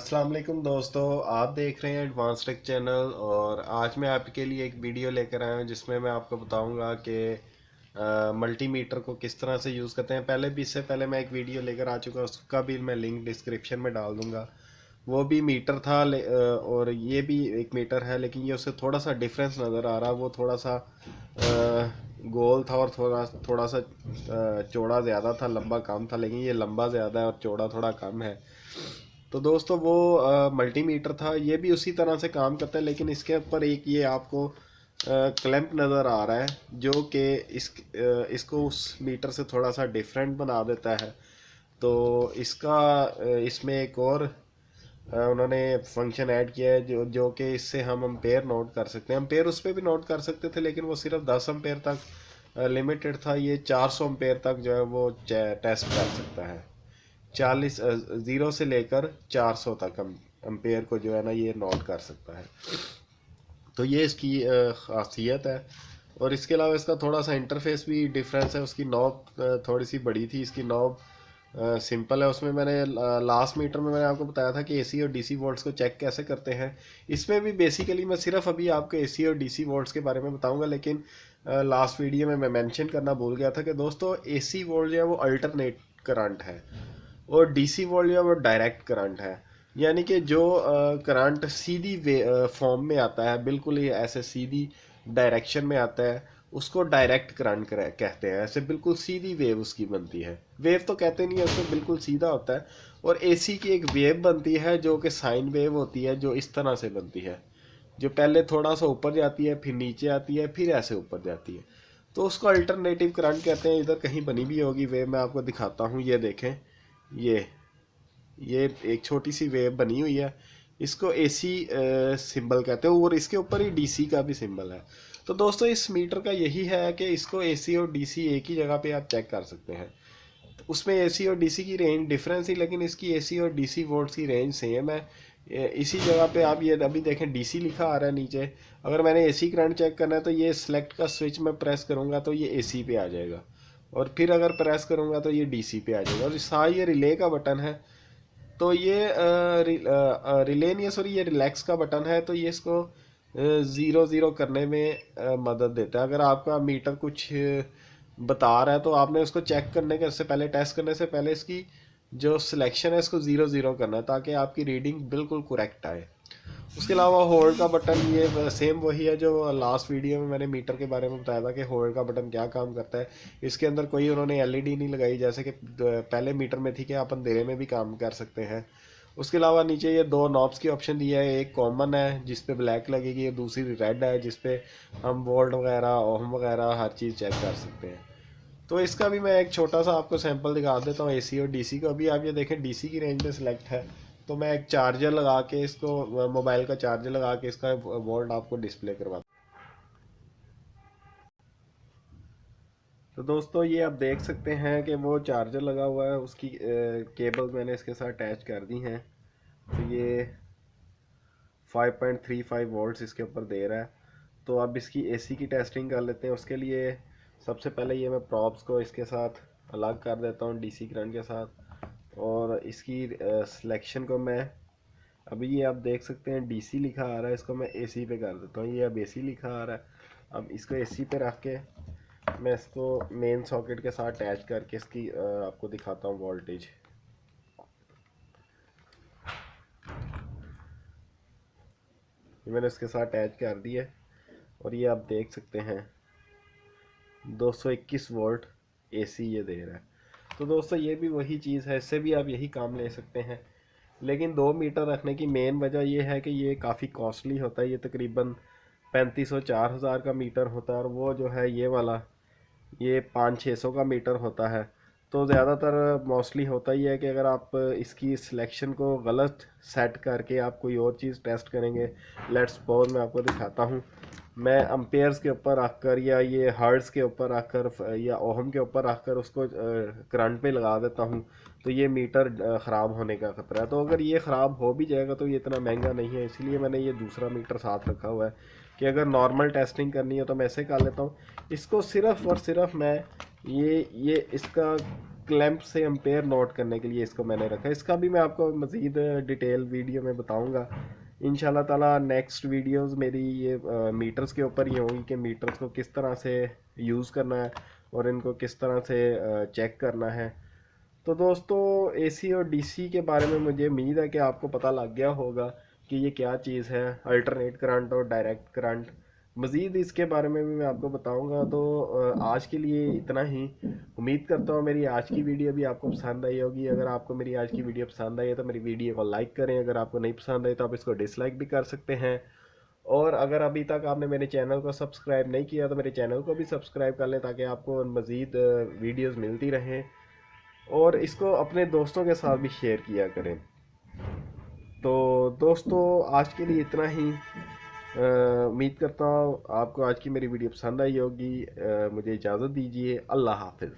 अस्सलाम वालेकुम दोस्तों, आप देख रहे हैं एडवांस टेक चैनल। और आज मैं आपके लिए एक वीडियो लेकर आया हूं जिसमें मैं आपको बताऊंगा कि मल्टीमीटर को किस तरह से यूज़ करते हैं। पहले भी इससे पहले मैं एक वीडियो लेकर आ चुका, उसका भी मैं लिंक डिस्क्रिप्शन में डाल दूंगा। वो भी मीटर था और ये भी एक मीटर है, लेकिन ये उससे थोड़ा सा डिफरेंस नज़र आ रहा। वो थोड़ा सा गोल था और थोड़ा थोड़ा सा चौड़ा ज़्यादा था, लंबा कम था। लेकिन ये लंबा ज़्यादा है और चौड़ा थोड़ा कम है। तो दोस्तों वो मल्टीमीटर था, ये भी उसी तरह से काम करता है, लेकिन इसके ऊपर एक ये आपको क्लैंप नज़र आ रहा है जो कि इसको उस मीटर से थोड़ा सा डिफरेंट बना देता है। तो इसका इसमें एक और उन्होंने फंक्शन ऐड किया है जो कि इससे हम अम्पेयर नोट कर सकते हैं। अम्पेयर उस पर भी नोट कर सकते थे, लेकिन वो सिर्फ 10 अम्पेयर तक लिमिटेड था। ये 400 अम्पेयर तक जो है वो टेस्ट कर सकता है। 40 0 से लेकर 400 तक अम्पेयर को जो है ना ये नोट कर सकता है। तो ये इसकी खासियत है। और इसके अलावा इसका थोड़ा सा इंटरफेस भी डिफरेंस है। उसकी नॉब थोड़ी सी बड़ी थी, इसकी नॉब सिंपल है। उसमें मैंने लास्ट मीटर में मैंने आपको बताया था कि एसी और डीसी वोल्ट्स को चेक कैसे करते हैं। इसमें भी बेसिकली मैं सिर्फ अभी आपको एसी और डीसी वोल्ट्स के बारे में बताऊंगा, लेकिन लास्ट वीडियो में मैं मेंशन करना भूल गया था कि दोस्तों एसी वोल्ट जो है वो अल्टरनेट करंट है और डीसी वोल्ट जो है वो डायरेक्ट करंट है। यानी कि जो करंट सीधी फॉर्म में आता है, बिल्कुल ही ऐसे सीधी डायरेक्शन में आता है, उसको डायरेक्ट करंट कहते हैं। ऐसे बिल्कुल सीधी वेव उसकी बनती है। वेव तो कहते नहीं है, उसमें बिल्कुल सीधा होता है। और एसी की एक वेव बनती है जो कि साइन वेव होती है, जो इस तरह से बनती है, जो पहले थोड़ा सा ऊपर जाती है, फिर नीचे आती है, फिर ऐसे ऊपर जाती है। तो उसको अल्टरनेटिव करंट कहते हैं। इधर कहीं बनी भी होगी वेव, मैं आपको दिखाता हूँ। ये देखें, ये एक छोटी सी वेव बनी हुई है, इसको एसी सिंबल कहते हैं और इसके ऊपर ही डीसी का भी सिंबल है। तो दोस्तों इस मीटर का यही है कि इसको एसी और डीसी एक ही जगह पे आप चेक कर सकते हैं। तो उसमें एसी और डीसी की रेंज डिफरेंस ही, लेकिन इसकी एसी और डीसी वोल्ट्स की रेंज सेम है। इसी जगह पे आप ये अभी देखें, डीसी लिखा आ रहा है नीचे। अगर मैंने एसी करंट चेक करना है तो ये सिलेक्ट का स्विच में प्रेस करूँगा तो ये एसी पे आ जाएगा, और फिर अगर प्रेस करूँगा तो ये डीसी पे आ जाएगा। और साथ ये रिले का बटन है, तो ये रिले नहीं है, सॉरी, ये रिलैक्स का बटन है। तो ये इसको ज़ीरो ज़ीरो करने में मदद देता है। अगर आपका मीटर कुछ बता रहा है तो आपने उसको चेक करने के से पहले, टेस्ट करने से पहले, इसकी जो सिलेक्शन है इसको ज़ीरो ज़ीरो करना है ताकि आपकी रीडिंग बिल्कुल करेक्ट आए। उसके अलावा होल्ड का बटन ये सेम वही है जो लास्ट वीडियो में मैंने मीटर के बारे में बताया था कि होल्ड का बटन क्या काम करता है। इसके अंदर कोई उन्होंने एलईडी नहीं लगाई जैसे कि पहले मीटर में थी कि आप अंधेरे में भी काम कर सकते हैं। उसके अलावा नीचे ये दो नॉब्स की ऑप्शन दिया है, एक कॉमन है जिस पे ब्लैक लगेगी, दूसरी रेड है जिस पे हम वोल्ट वगैरह, ओम वगैरह हर चीज़ चेक कर सकते हैं। तो इसका भी मैं एक छोटा सा आपको सैंपल दिखा देता हूँ एसी और डीसी को। अभी आप ये देखें, डीसी की रेंज में सिलेक्ट है, तो मैं एक चार्जर लगा के इसको, मोबाइल का चार्जर लगा के इसका वोल्ट आपको डिस्प्ले करवा। तो दोस्तों ये आप देख सकते हैं कि वो चार्जर लगा हुआ है, उसकी केबल मैंने इसके साथ अटैच कर दी हैं। तो ये 5.35 वोल्ट्स इसके ऊपर दे रहा है। तो अब इसकी एसी की टेस्टिंग कर लेते हैं। उसके लिए सबसे पहले ये मैं प्रॉप्स को इसके साथ अलग कर देता हूँ डीसी करंट के साथ, और इसकी सिलेक्शन को मैं, अभी ये आप देख सकते हैं डीसी लिखा आ रहा है, इसको मैं एसी पे कर देता हूँ। ये अब एसी लिखा आ रहा है। अब इसको एसी पे रख के मैं इसको मेन सॉकेट के साथ अटैच करके इसकी आपको दिखाता हूँ वोल्टेज। ये मैंने इसके साथ अटैच कर दिया है और ये आप देख सकते हैं 221 वोल्ट एसी ये दे रहा है। तो दोस्तों ये भी वही चीज़ है, इससे भी आप यही काम ले सकते हैं। लेकिन 2 मीटर रखने की मेन वजह ये है कि ये काफ़ी कॉस्टली होता है। ये तकरीबन 3500-4000 का मीटर होता है, और वो जो है ये वाला ये 500-600 का मीटर होता है। तो ज़्यादातर मोस्टली होता ही है कि अगर आप इसकी सिलेक्शन को गलत सेट करके आप कोई और चीज़ टेस्ट करेंगे, लेट्स सपोज मैं आपको दिखाता हूँ, मैं अम्पेयर्स के ऊपर रखकर या ये हर्ट्ज़ के ऊपर रखकर या ओहम के ऊपर रखकर उसको करंट पे लगा देता हूँ, तो ये मीटर ख़राब होने का खतरा है। तो अगर ये ख़राब हो भी जाएगा तो ये इतना महंगा नहीं है, इसलिए मैंने ये दूसरा मीटर साथ रखा हुआ है कि अगर नॉर्मल टेस्टिंग करनी है तो मैं ऐसे कर लेता हूँ। इसको सिर्फ और सिर्फ मैं ये इसका क्लैंप से एम्पेयर नोट करने के लिए इसको मैंने रखा है। इसका भी मैं आपको मज़ीद डिटेल वीडियो में बताऊंगा इंशाल्लाह ताला। नेक्स्ट वीडियोस मेरी ये मीटर्स के ऊपर ही होंगी कि मीटर्स को किस तरह से यूज़ करना है और इनको किस तरह से चेक करना है। तो दोस्तों एसी और डीसी के बारे में मुझे उम्मीद है कि आपको पता लग गया होगा कि ये क्या चीज़ है, अल्टरनेट करंट और डायरेक्ट करंट। मज़ीद इसके बारे में भी मैं आपको बताऊंगा। तो आज के लिए इतना ही। उम्मीद करता हूँ मेरी आज की वीडियो भी आपको पसंद आई होगी। अगर आपको मेरी आज की वीडियो पसंद आई है तो मेरी वीडियो को लाइक करें। अगर आपको नहीं पसंद आई तो आप इसको डिसलाइक भी कर सकते हैं। और अगर अभी तक आपने मेरे चैनल को सब्सक्राइब नहीं किया तो मेरे चैनल को भी सब्सक्राइब कर लें ताकि आपको मज़ीद वीडियोज़ मिलती रहें। और इसको अपने दोस्तों के साथ भी शेयर किया करें। तो दोस्तों आज के लिए इतना ही। उम्मीद करता हूँ आपको आज की मेरी वीडियो पसंद आई होगी। मुझे इजाज़त दीजिए। अल्लाह हाफिज़।